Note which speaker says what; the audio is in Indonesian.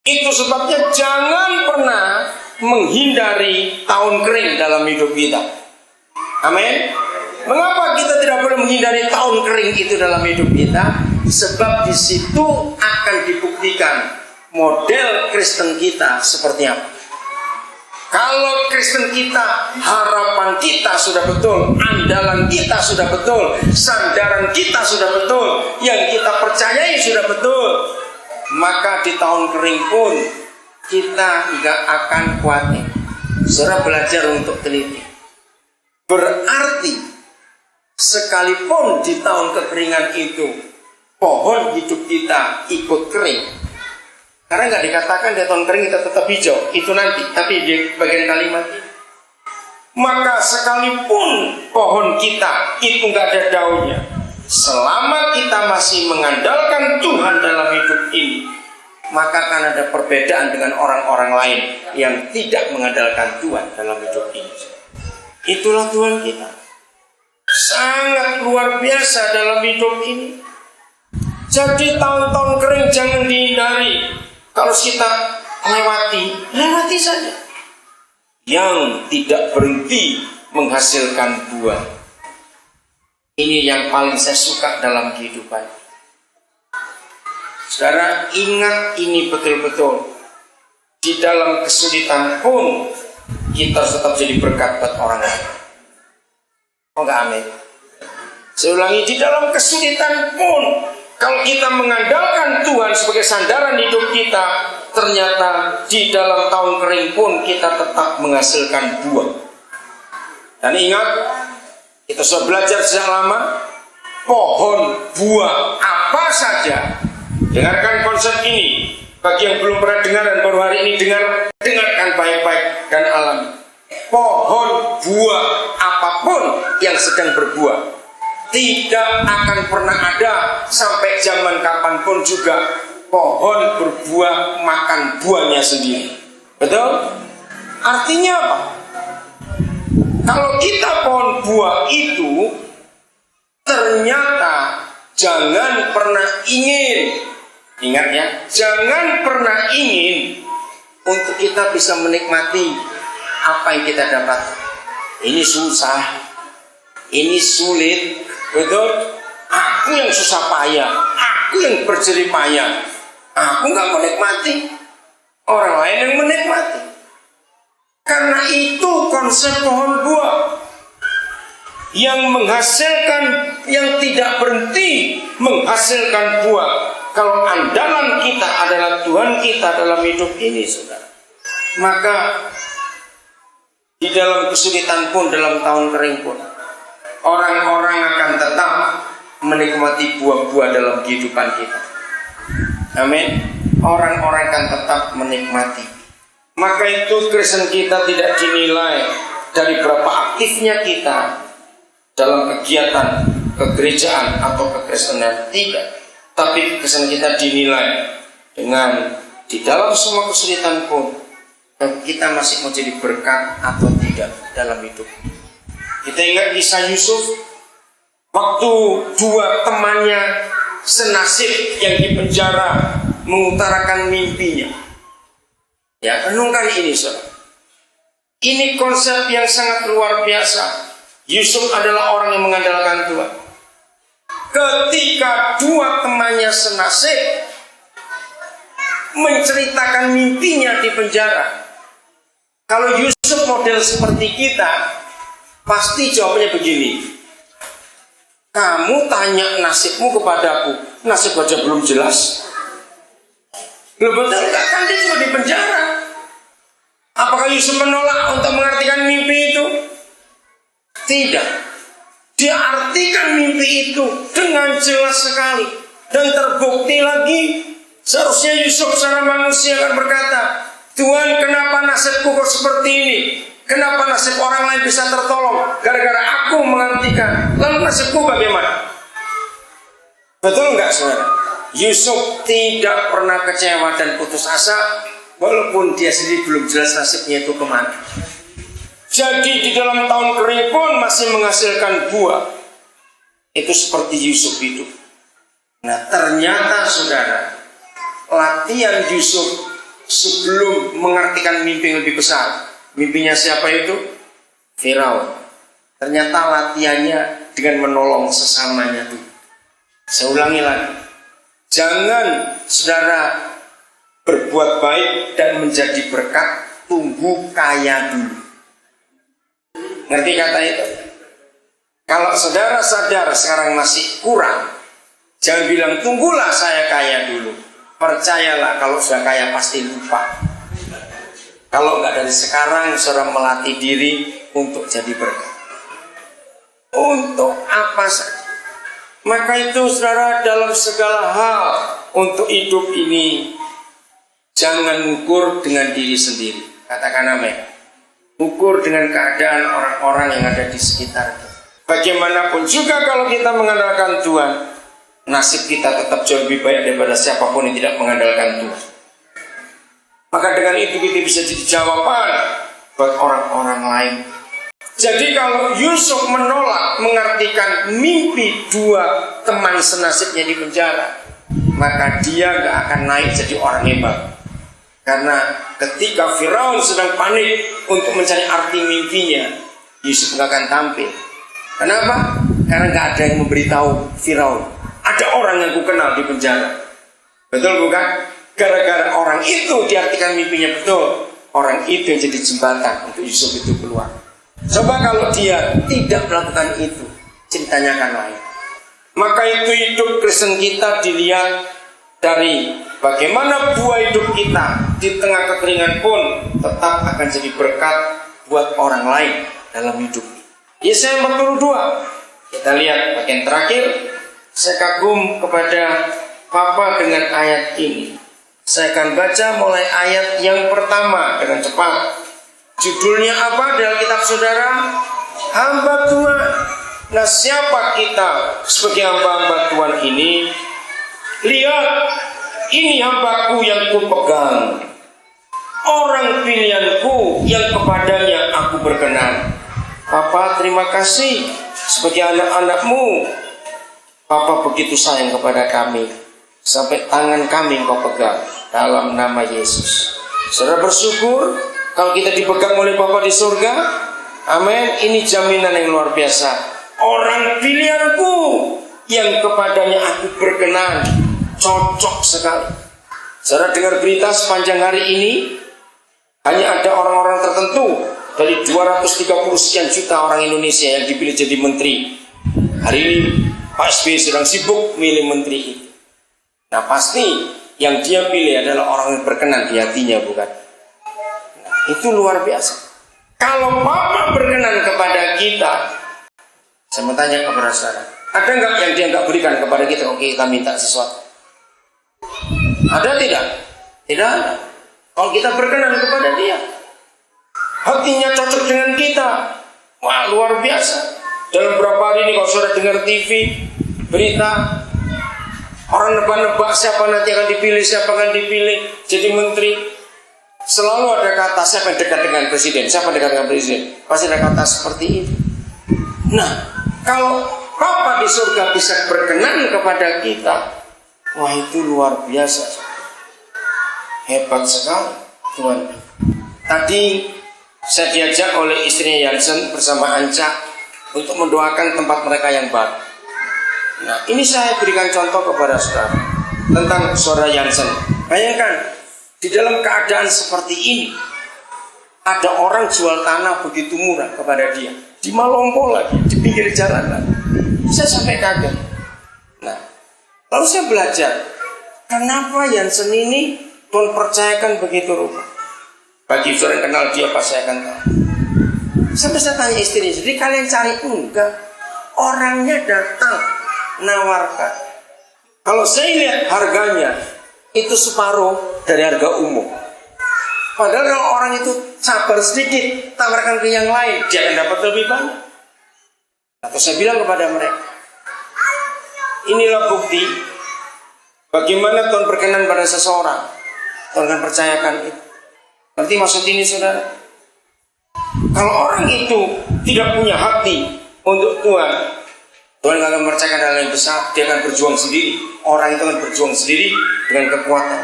Speaker 1: Itu sebabnya jangan pernah menghindari tahun kering dalam hidup kita. Amin. Mengapa kita tidak boleh menghindari tahun kering itu dalam hidup kita? Sebab di situ akan dibuktikan model Kristen kita seperti apa. Kalau Kristen kita, harapan kita sudah betul, andalan kita sudah betul, sandaran kita sudah betul, yang kita percayai sudah betul, maka di tahun kering pun kita nggak akan khawatir. Saudara belajar untuk teliti. Berarti sekalipun di tahun kekeringan itu pohon hidup kita ikut kering, karena nggak dikatakan di tahun kering kita tetap hijau, itu nanti, tapi di bagian kalimat ini. Maka sekalipun pohon kita itu nggak ada daunnya, selama kita masih mengandalkan Tuhan dalam hidup ini, maka akan ada perbedaan dengan orang-orang lain yang tidak mengandalkan Tuhan dalam hidup ini. Itulah Tuhan kita, sangat luar biasa dalam hidup ini. Jadi tahun-tahun kering jangan dihindari. Kalau kita lewati saja. Yang tidak berhenti menghasilkan buah. Ini yang paling saya suka dalam kehidupan. Saudara, ingat ini betul-betul. Di dalam kesulitan pun kita tetap jadi berkat buat orang lain. Oh enggak, amin. Saya ulangi, di dalam kesulitan pun kalau kita mengandalkan Tuhan sebagai sandaran hidup kita, ternyata di dalam tahun kering pun kita tetap menghasilkan buah. Dan ingat, kita sudah belajar sejak lama, pohon buah apa saja. Dengarkan konsep ini. Bagi yang belum pernah dengar dan baru hari ini dengarkan baik-baik dan alami. Pohon buah apapun yang sedang berbuah tidak akan pernah ada sampai zaman kapanpun juga pohon berbuah makan buahnya sendiri. Betul? Artinya apa? Kalau kita pohon buah itu, ternyata jangan pernah ingin, ingat ya, jangan pernah ingin untuk kita bisa menikmati apa yang kita dapat. Ini susah, ini sulit. Betul? Aku yang susah payah, aku yang berjerih payah, aku nggak menikmati, orang lain yang menikmati. Karena itu konsep pohon buah yang menghasilkan, yang tidak berhenti menghasilkan buah. Kalau andalan kita adalah Tuhan kita dalam hidup ini, saudara, maka di dalam kesulitan pun, dalam tahun kering pun, orang-orang akan tetap menikmati buah-buah dalam kehidupan kita. Amin. Orang-orang akan tetap menikmati. Maka itu Kristen kita tidak dinilai dari berapa aktifnya kita dalam kegiatan kegerejaan atau kekristenan, tidak. Tapi Kristen kita dinilai dengan di dalam semua kesulitan pun kita masih mau jadi berkat atau tidak dalam hidup. Kita ingat kisah Yusuf, waktu dua temannya senasib yang dipenjara mengutarakan mimpinya. Ya, renungkan ini, saudara. Ini konsep yang sangat luar biasa. Yusuf adalah orang yang mengandalkan Tuhan. Ketika dua temannya senasib menceritakan mimpinya di penjara, kalau Yusuf model seperti kita, pasti jawabannya begini. Kamu tanya nasibmu kepadaku, nasib aja belum jelas. Loh, betul gak? Kan dia juga di penjara. Apakah Yusuf menolak untuk mengartikan mimpi itu? Tidak. Dia artikan mimpi itu dengan jelas sekali. Dan terbukti lagi, seharusnya Yusuf secara manusia akan berkata, Tuhan, kenapa nasibku kok seperti ini? Kenapa nasib orang lain bisa tertolong? Gara-gara aku mengartikan. Lalu nasibku bagaimana? Betul nggak, saudara? Yusuf tidak pernah kecewa dan putus asa, walaupun dia sendiri belum jelas nasibnya itu kemana. Jadi di dalam tahun kering pun masih menghasilkan buah. Itu seperti Yusuf hidup. Nah, ternyata saudara, latihan Yusuf sebelum mengartikan mimpi yang lebih besar. Mimpinya siapa itu? Firaun. Ternyata latihannya dengan menolong sesamanya itu. Saya ulangi lagi. Jangan saudara berbuat baik dan menjadi berkat, tunggu kaya dulu. Ngerti kata itu? Kalau saudara sadar sekarang masih kurang, jangan bilang tunggulah saya kaya dulu. Percayalah kalau sudah kaya pasti lupa. Kalau nggak dari sekarang saudara melatih diri untuk jadi berkat. Untuk apa saja. Maka itu saudara dalam segala hal untuk hidup ini jangan ukur dengan diri sendiri. Katakan amin. Ukur dengan keadaan orang-orang yang ada di sekitar kita. Bagaimanapun juga kalau kita mengandalkan Tuhan, nasib kita tetap jauh lebih baik daripada siapapun yang tidak mengandalkan Tuhan. Maka dengan itu kita bisa jadi jawaban buat orang-orang lain. Jadi kalau Yusuf menolak mengartikan mimpi dua teman senasibnya di penjara, maka dia gak akan naik jadi orang hebat. Karena ketika Firaun sedang panik untuk mencari arti mimpinya, Yusuf gak akan tampil. Kenapa? Karena gak ada yang memberitahu Firaun. Ada orang yang ku kenal di penjara. Betul bukan? Gara-gara orang itu diartikan mimpinya betul. Orang itu yang jadi jembatan untuk Yusuf itu keluar. Coba kalau dia tidak melakukan itu, ceritanya akan lain. Maka itu hidup Kristen kita dilihat dari bagaimana buah hidup kita di tengah kekeringan pun tetap akan jadi berkat buat orang lain dalam hidup. Yesaya 42. Kita lihat bagian terakhir. Saya kagum kepada Papa dengan ayat ini. Saya akan baca mulai ayat yang pertama dengan cepat. Judulnya apa dalam kitab saudara? Hamba Tuhan. Nah, siapa kita sebagai hamba-hamba Tuhan ini? Lihat, ini hambaku yang kupegang, orang pilihanku yang kepadanya aku berkenan. Papa, terima kasih sebagai anak-anakmu. Papa begitu sayang kepada kami, sampai tangan kami engkau pegang dalam nama Yesus. Saudara bersyukur kalau kita dipegang oleh Bapa di surga. Amin. Ini jaminan yang luar biasa. Orang pilihanku yang kepadanya aku berkenan. Cocok sekali. Saudara dengar berita sepanjang hari ini, hanya ada orang-orang tertentu dari 230 sekian juta orang Indonesia yang dipilih jadi menteri. Hari ini Pak SBY sedang sibuk milih menteri itu. Nah, pasti yang dia pilih adalah orang yang berkenan di hatinya, bukan? Itu luar biasa. Kalau Papa berkenan kepada kita, saya mau tanya kepada saudara, ada nggak yang dia nggak berikan kepada kita kalau kita minta sesuatu? Ada tidak? Tidak ada. Kalau kita berkenan kepada dia, hatinya cocok dengan kita, wah luar biasa. Dalam beberapa hari ini kalau saudara dengar TV, berita, orang nebak-nebak siapa nanti akan dipilih, siapa akan dipilih jadi menteri. Selalu ada kata siapa yang dekat dengan presiden, siapa dekat dengan presiden, pasti ada kata seperti itu. Nah, kalau Papa di surga bisa berkenan kepada kita, wah itu luar biasa, hebat sekali Tuhan. Tadi saya diajak oleh istrinya Yansen bersama Anca untuk mendoakan tempat mereka yang baru. Nah, ini saya berikan contoh kepada saudara tentang saudara Yansen. Bayangkan, di dalam keadaan seperti ini, ada orang jual tanah begitu murah kepada dia, di Malompo lagi, di pinggir jalan lagi. Saya sampai kaget. Nah, lalu saya belajar, kenapa Yansen ini Tuhan percayakan begitu rupa. Bagi saudara yang kenal dia, pas saya akan tahu. Sampai saya tanya istrinya, jadi kalian cari? Enggak, orangnya datang nawarkan. Kalau saya lihat harganya itu separuh dari harga umum. Padahal kalau orang itu sabar sedikit, tawarkan ke yang lain, dia akan dapat lebih banyak. Atau saya bilang kepada mereka, inilah bukti bagaimana Tuhan berkenan pada seseorang. Tuhan akan percayakan itu. Nanti maksud ini saudara, kalau orang itu tidak punya hati untuk Tuhan, Tuhan akan mempercayakan hal yang besar. Dia akan berjuang sendiri. Orang itu akan berjuang sendiri dengan kekuatan.